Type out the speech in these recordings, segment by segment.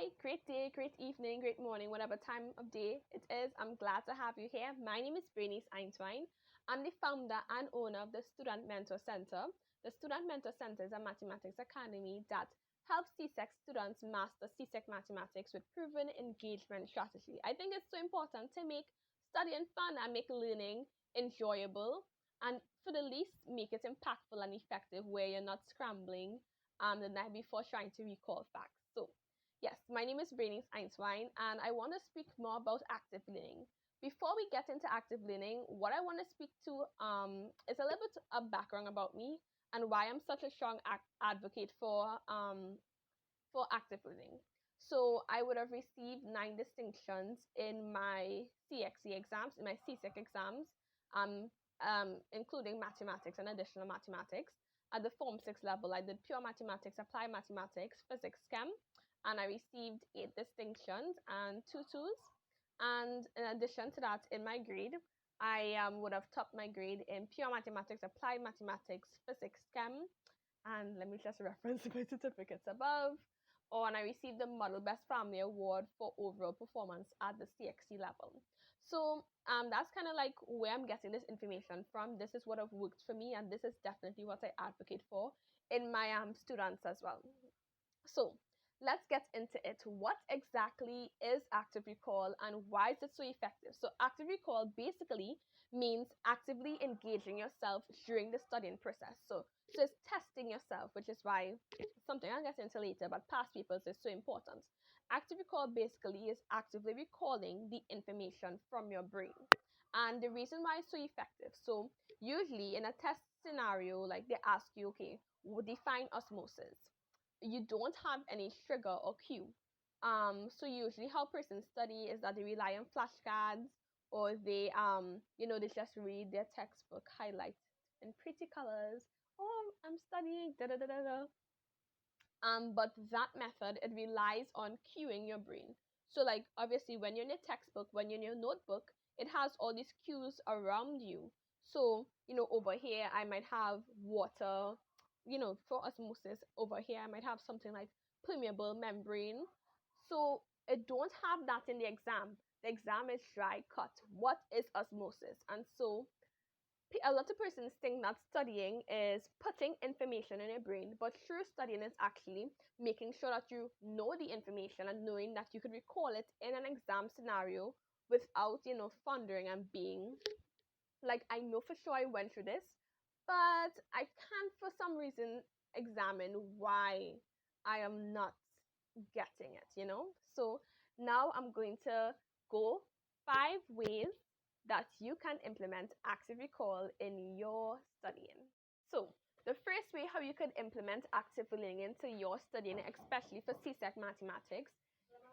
Hi, great day, great evening, great morning, whatever time of day it is. I'm glad to have you here. My name is Bernice Einswein. I'm the founder and owner of the Student Mentor Center. The Student Mentor Center is a mathematics academy that helps CSEC students master CSEC mathematics with proven engagement strategy. I think it's so important to make studying fun and make learning enjoyable, and for the least, make it impactful and effective where you're not scrambling the night before trying to recall facts. So, yes, my name is Bernice Einswein, and I want to speak more about active learning. Before we get into active learning, what I want to speak to is a little bit of background about me and why I'm such a strong advocate for active learning. So I would have received 9 distinctions in my CXC exams, in my CSEC exams, um, including mathematics and additional mathematics. At the Form 6 level, I did pure mathematics, applied mathematics, physics, chem, and I received 8 distinctions and 2 twos. And in addition to that, in my grade, I would have topped my grade in pure mathematics, applied mathematics, physics, chem, and let me just reference my certificates above. Oh, and I received the Model Best Family Award for overall performance at the CXC level. So that's kind of like where I'm getting this information from. This is what have worked for me, and this is definitely what I advocate for in my students as well. So let's get into it. What exactly is active recall and why is it so effective? So active recall basically means actively engaging yourself during the studying process. So it's testing yourself, which is why something I'll get into later, but past papers is so important. Active recall basically is actively recalling the information from your brain. And the reason why it's so effective, so usually in a test scenario, like they ask you, okay, define osmosis. You don't have any trigger or cue. So usually how persons study is that they rely on flashcards, or they just read their textbook highlight in pretty colors. Oh, I'm studying da da da da da. But that method, it relies on cueing your brain. So like obviously when you're in your textbook, when you're in your notebook, it has all these cues around you. So, over here I might have water, for osmosis. Over here I might have something like permeable membrane. So it don't have that in the exam. The exam is dry cut. What is osmosis? And so a lot of persons think that studying is putting information in your brain, but true studying is actually making sure that you know the information and knowing that you could recall it in an exam scenario without, thundering and being like, I know for sure I went through this, but I can't for some reason examine why I am not getting it. So now I'm going to go 5 ways that you can implement active recall in your studying. So the first way how you could implement active learning into your studying, especially for CSEC mathematics,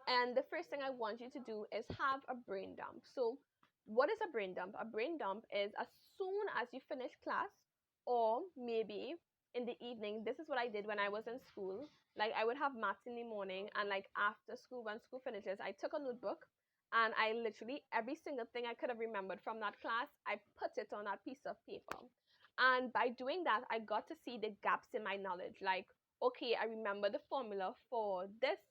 and the first thing I want you to do is have a brain dump. So what is a brain dump? A brain dump is as soon as you finish class, or maybe in the evening. This is what I did when I was in school. Like I would have maths in the morning, and like after school, when school finishes, I took a notebook and I literally, every single thing I could have remembered from that class, I put it on that piece of paper. And by doing that, I got to see the gaps in my knowledge. Like, okay, I remember the formula for this,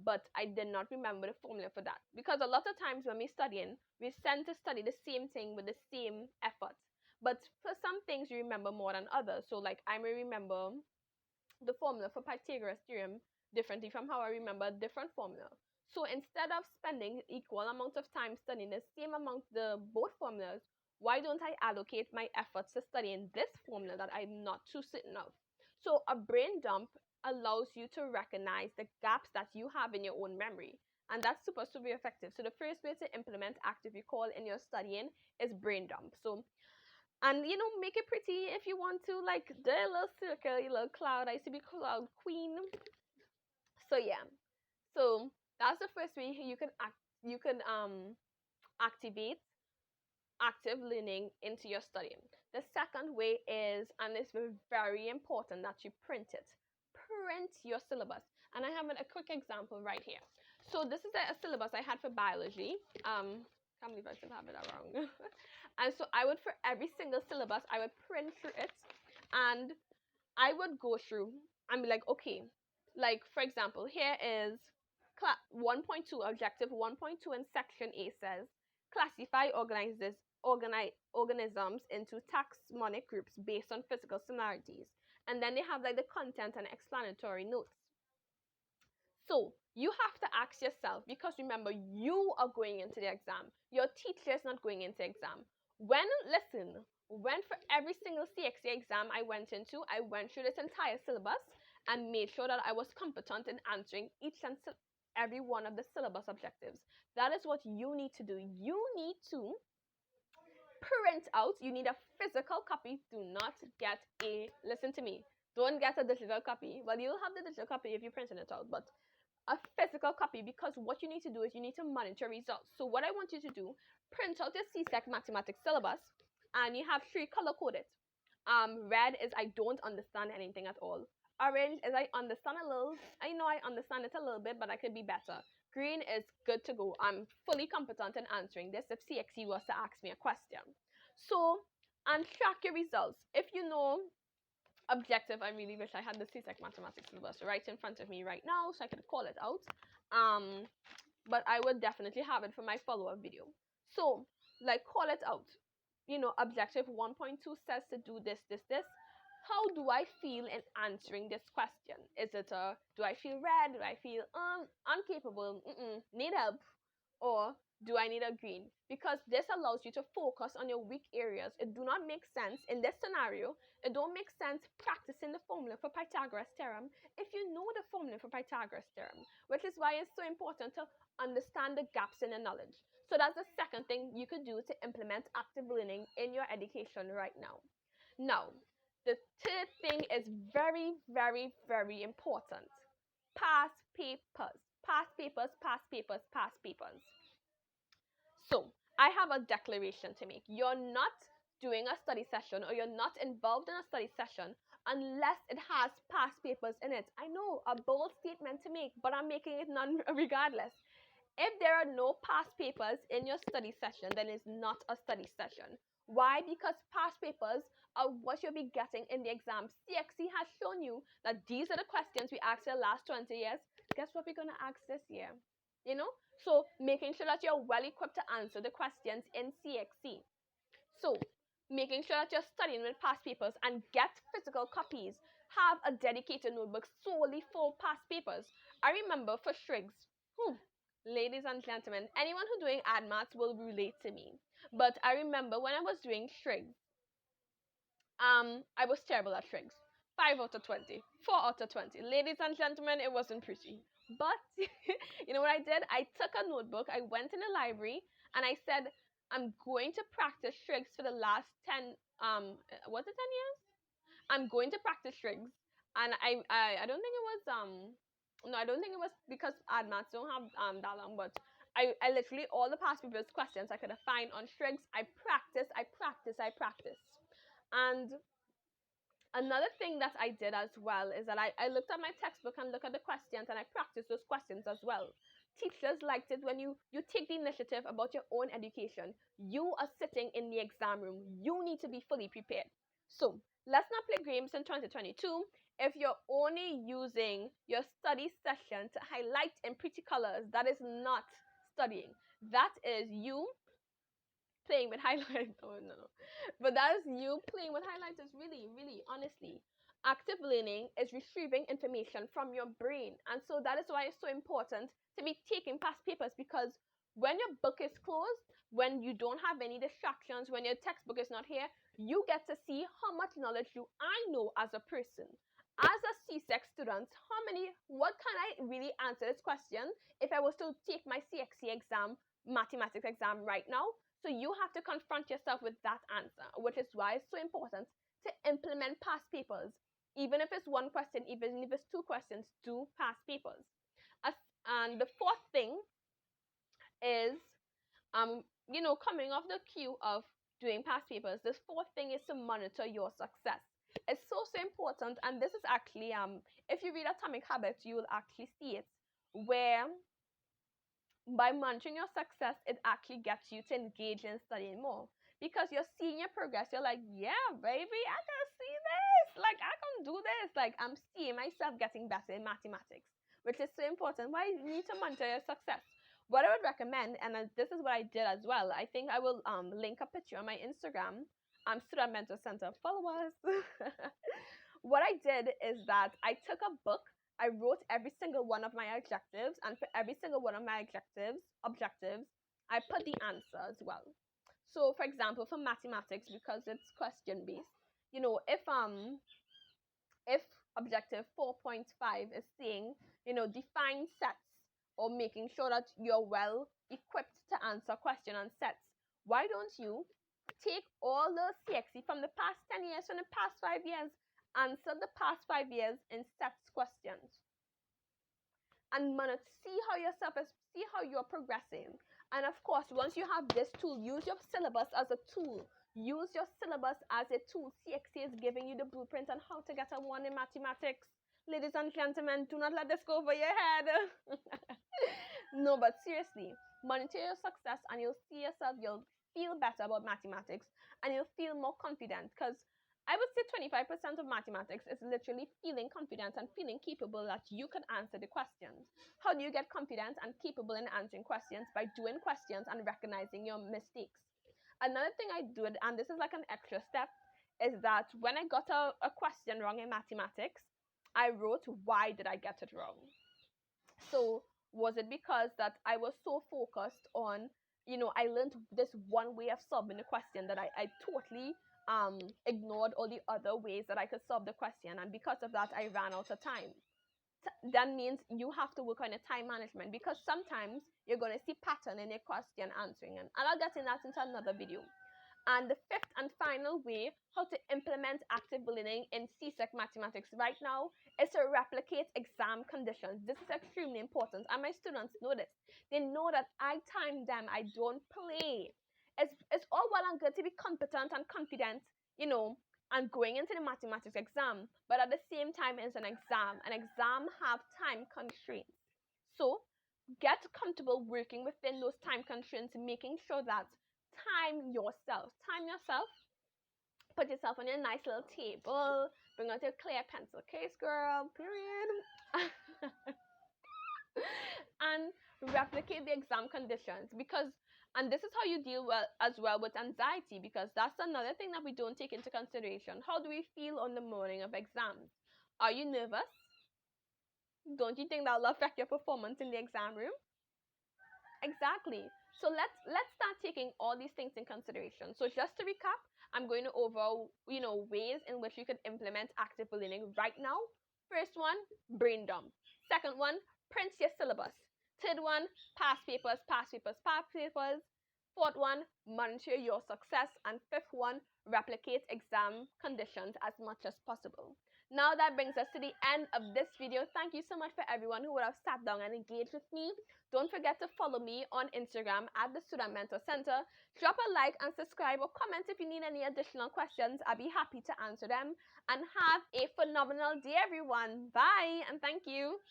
but I did not remember the formula for that. Because a lot of times when we're studying, we tend to study the same thing with the same effort. But for some things, you remember more than others. So, like, I may remember the formula for Pythagoras theorem differently from how I remember a different formula. So instead of spending equal amount of time studying the same amount the both formulas, why don't I allocate my efforts to studying this formula that I'm not too certain of? So a brain dump allows you to recognize the gaps that you have in your own memory. And that's supposed to be effective. So the first way to implement active recall in your studying is brain dump. So, and make it pretty if you want to, like the little circle, your little cloud. I used to be cloud queen. So yeah, so that's the first way you can activate active learning into your studying. The second way is, and it's very important that you print it. Print your syllabus. And I have a quick example right here. So this is a syllabus I had for biology. Can't believe I still have it wrong. And so I would, for every single syllabus, I would print through it, and I would go through and be like, okay, like for example, here is 1.2, objective 1.2 in section A says, classify organisms into taxonomic groups based on physical similarities. And then they have like the content and explanatory notes. So you have to ask yourself, because remember, you are going into the exam. Your teacher is not going into exam. When for every single CXC exam I went into, I went through this entire syllabus and made sure that I was competent in answering each and every one of the syllabus objectives. That is what you need to do. You need to print out. You need a physical copy. Do not get listen to me, don't get a digital copy. Well, you'll have the digital copy if you're printing it out, but a physical copy, because what you need to do is you need to monitor results. So what I want you to do, print out your CSEC mathematics syllabus, and you have 3 color coded. Red is I don't understand anything at all. Orange is I understand a little. I know I understand it a little bit, but I could be better. Green is good to go. I'm fully competent in answering this if CXC was to ask me a question. So, and track your results. If you know objective, I really wish I had the CSEC mathematics syllabus right in front of me right now so I could call it out. But I would definitely have it for my follow-up video. So, like, call it out. You know, objective 1.2 says to do this, this, this. How do I feel in answering this question? Is it do I feel red? Do I feel incapable? Need help? Or do I need a green? Because this allows you to focus on your weak areas. It do not make sense in this scenario. It don't make sense practicing the formula for Pythagoras theorem if you know the formula for Pythagoras theorem, which is why it's so important to understand the gaps in the knowledge. So that's the second thing you could do to implement active learning in your education right now. Now, the third thing is very, very, very important. Past papers. Past papers, past papers, past papers. So, I have a declaration to make. You're not doing a study session, or you're not involved in a study session unless it has past papers in it. I know, a bold statement to make, but I'm making it none regardless. If there are no past papers in your study session, then it's not a study session. Why? Because past papers are what you'll be getting in the exam. CXC has shown you that these are the questions we asked in the last 20 years. Guess what we're going to ask this year? You know? So making sure that you're well equipped to answer the questions in CXC. So making sure that you're studying with past papers and get physical copies. Have a dedicated notebook solely for past papers. I remember for Shrigs, ladies and gentlemen, anyone who doing ad maths will relate to me. But I remember when I was doing Shrigs, I was terrible at Shrigs. 5 out of 20, 4 out of 20. Ladies and gentlemen, it wasn't pretty. But you know what I did? I took a notebook, I went in the library, and I said, I'm going to practice Shrigs for the last 10, was it 10 years? I'm going to practice Shrigs. And I don't think it was, no, I don't think it was because ad maths don't have that long, but I literally, all the past previous questions I could have find on Shrigs, I practice. And another thing that I did as well is that I looked at my textbook and looked at the questions, and I practiced those questions as well. Teachers liked it when you take the initiative about your own education. You are sitting in the exam room. You need to be fully prepared. So let's not play games in 2022. If you're only using your study session to highlight in pretty colors, that is not studying. That is you playing with highlighters. Oh, no. But that is you playing with highlighters, really, really, honestly. Active learning is retrieving information from your brain. And so that is why it's so important to be taking past papers, because when your book is closed, when you don't have any distractions, when your textbook is not here, you get to see how much knowledge I know as a person. As a CSEC student, what can I really answer this question if I was to take my CXC exam, mathematics exam right now? So you have to confront yourself with that answer, which is why it's so important to implement past papers. Even if it's one question, even if it's 2 questions, do past papers. And the fourth thing is, coming off the cue of doing past papers, this fourth thing is to monitor your success. It's so important, and this is actually, if you read Atomic Habits, you will actually see it, where by monitoring your success, it actually gets you to engage in studying more, because you're seeing your progress. You're like, yeah, baby, I can see this. Like, I can do this. Like, I'm seeing myself getting better in mathematics. which is so important. Why you need to monitor your success. What I would recommend, and this is what I did as well, I think I will link a picture on my Instagram, Student Mentor Center, follow us. What I did is that I took a book, I wrote every single one of my objectives, and for every single one of my objectives, I put the answer as well. So for example, for mathematics, because it's question based, if objective 4.5 is saying, define sets or making sure that you're well equipped to answer question on sets, why don't you take all the CXC from the past 10 years, from the past 5 years, answer the past 5 years in sets questions, and see how you're progressing. And of course, once you have this tool, use your syllabus as a tool. Use your syllabus as a tool. CXC is giving you the blueprint on how to get a 1 in mathematics. Ladies and gentlemen, do not let this go over your head. No, but seriously, monitor your success and you'll see yourself, you'll feel better about mathematics, and you'll feel more confident, because I would say 25% of mathematics is literally feeling confident and feeling capable that you can answer the questions. How do you get confident and capable in answering questions? By doing questions and recognizing your mistakes. Another thing I do, and this is like an extra step, is that when I got a question wrong in mathematics, I wrote, why did I get it wrong? So was it because that I was so focused on, I learned this one way of solving the question that I totally ignored all the other ways that I could solve the question, and because of that I ran out of time. That means you have to work on your time management, because sometimes you're going to see pattern in your question answering, and I'll get in that into another video. And the fifth and final way how to implement active learning in CSEC mathematics right now is to replicate exam conditions. This is extremely important, and my students know this. They know that I time them, I don't play. It's all well and good to be competent and confident, and going into the mathematics exam, but at the same time it's an exam. An exam have time constraints. So get comfortable working within those time constraints, making sure that time yourself. Put yourself on your nice little table. Bring out your clear pencil case, girl. Period. And replicate the exam conditions, and this is how you deal as well with anxiety, because that's another thing that we don't take into consideration. How do we feel on the morning of exams? Are you nervous? Don't you think that'll affect your performance in the exam room? Exactly. So let's start taking all these things in consideration. So just to recap, I'm going to over ways in which you could implement active learning right now. First one, brain dump. Second one, print your syllabus. Third one, past papers. Fourth one, monitor your success. And fifth one, replicate exam conditions as much as possible. Now that brings us to the end of this video. Thank you so much for everyone who would have sat down and engaged with me. Don't forget to follow me on Instagram at the Student Mentor Center. Drop a like and subscribe, or comment if you need any additional questions. I'll be happy to answer them. And have a phenomenal day, everyone. Bye, and thank you.